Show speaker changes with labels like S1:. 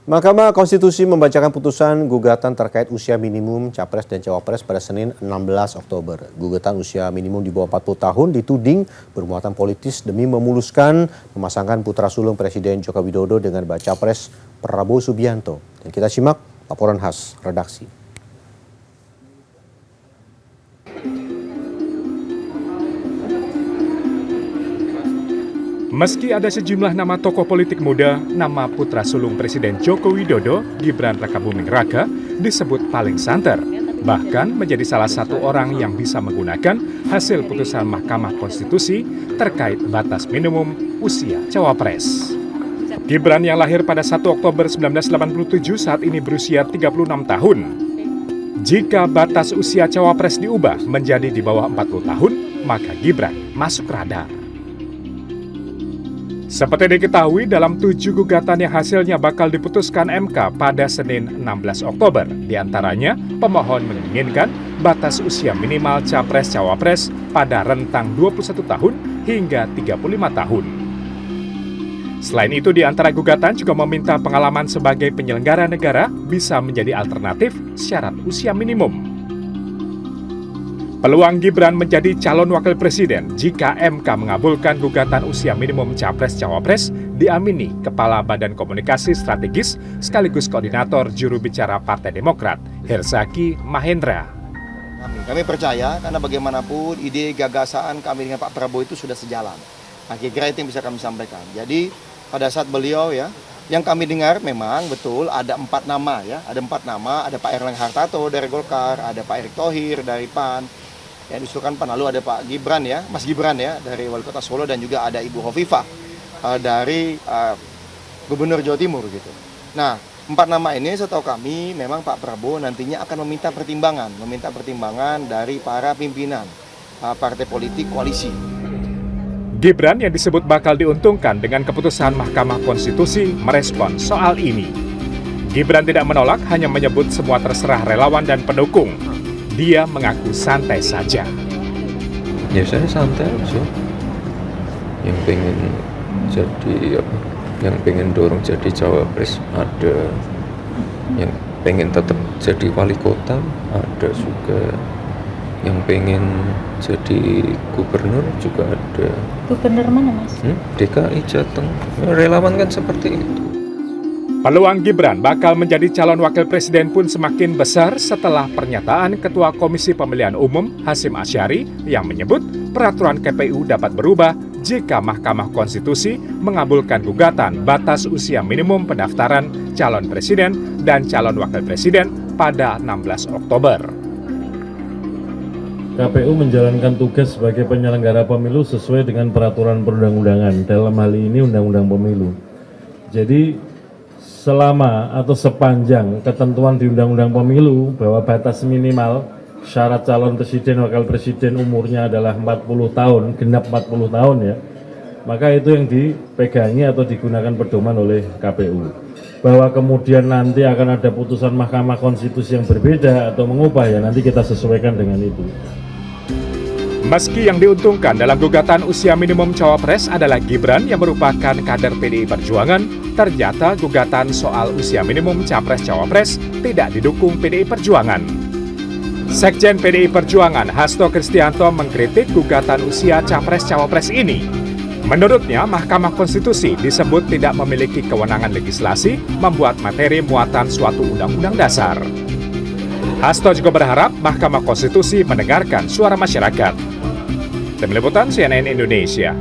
S1: Mahkamah Konstitusi membacakan putusan gugatan terkait usia minimum Capres dan Cawapres pada Senin 16 Oktober. Gugatan usia minimum di bawah 40 tahun dituding bermuatan politis demi memuluskan memasangkan putra sulung Presiden Joko Widodo dengan Baca Pres Prabowo Subianto. Dan kita simak laporan khas redaksi.
S2: Meski ada sejumlah nama tokoh politik muda, nama putra sulung Presiden Joko Widodo, Gibran Rakabuming Raka, disebut paling santer. Bahkan menjadi salah satu orang yang bisa menggunakan hasil putusan Mahkamah Konstitusi terkait batas minimum usia Cawapres. Gibran yang lahir pada 1 Oktober 1987 saat ini berusia 36 tahun. Jika batas usia Cawapres diubah menjadi di bawah 40 tahun, maka Gibran masuk radar. Seperti diketahui, dalam 7 gugatan yang hasilnya bakal diputuskan MK pada Senin 16 Oktober, diantaranya pemohon menginginkan batas usia minimal Capres-Cawapres pada rentang 21 tahun hingga 35 tahun. Selain itu, di antara gugatan juga meminta pengalaman sebagai penyelenggara negara bisa menjadi alternatif syarat usia minimum. Peluang Gibran menjadi calon wakil presiden jika MK mengabulkan gugatan usia minimum Capres-Cawapres diamini Kepala Badan Komunikasi Strategis sekaligus Koordinator Juru Bicara Partai Demokrat, Herzaki Mahendra.
S3: Kami percaya karena bagaimanapun ide gagasan kami dengan Pak Prabowo itu sudah sejalan. Kira-kira itu yang bisa kami sampaikan. Jadi pada saat beliau yang kami dengar memang betul ada 4 nama ada 4 nama, ada Pak Erlangga Hartarto dari Golkar, ada Pak Erick Thohir dari PAN, yang diusulkan PAN, lalu ada Pak Gibran Mas Gibran dari Wali Kota Solo dan juga ada Ibu Hovifah dari Gubernur Jawa Timur gitu. Nah, 4 nama ini setahu kami memang Pak Prabowo nantinya akan meminta pertimbangan dari para pimpinan partai politik koalisi.
S2: Gibran yang disebut bakal diuntungkan dengan keputusan Mahkamah Konstitusi merespon soal ini. Gibran tidak menolak, hanya menyebut semua terserah relawan dan pendukung. Dia mengaku santai saja.
S4: Ya saya santai aja. Yang pengen yang pengen dorong jadi cawapres ada, yang pengen tetap jadi wali kota ada juga, yang pengen jadi gubernur juga ada.
S5: Gubernur mana, Mas?
S4: DKI Jateng. Relawan kan seperti itu.
S2: Peluang Gibran bakal menjadi calon wakil presiden pun semakin besar setelah pernyataan Ketua Komisi Pemilihan Umum Hasyim Asyari yang menyebut peraturan KPU dapat berubah jika Mahkamah Konstitusi mengabulkan gugatan batas usia minimum pendaftaran calon presiden dan calon wakil presiden pada 16 Oktober.
S6: KPU menjalankan tugas sebagai penyelenggara pemilu sesuai dengan peraturan perundang-undangan, dalam hal ini Undang-Undang Pemilu. Jadi selama atau sepanjang ketentuan di Undang-Undang Pemilu bahwa batas minimal syarat calon presiden wakil presiden umurnya adalah 40 tahun, genap 40 tahun maka itu yang dipegangi atau digunakan pedoman oleh KPU. Bahwa kemudian nanti akan ada putusan Mahkamah Konstitusi yang berbeda atau mengubah nanti kita sesuaikan dengan itu.
S2: Meski yang diuntungkan dalam gugatan usia minimum Cawapres adalah Gibran yang merupakan kader PDI Perjuangan, ternyata gugatan soal usia minimum Capres-Cawapres tidak didukung PDI Perjuangan. Sekjen PDI Perjuangan Hasto Kristianto mengkritik gugatan usia Capres-Cawapres ini. Menurutnya, Mahkamah Konstitusi disebut tidak memiliki kewenangan legislasi membuat materi muatan suatu undang-undang dasar. Hasto juga berharap Mahkamah Konstitusi mendengarkan suara masyarakat. Tim Liputan CNN Indonesia.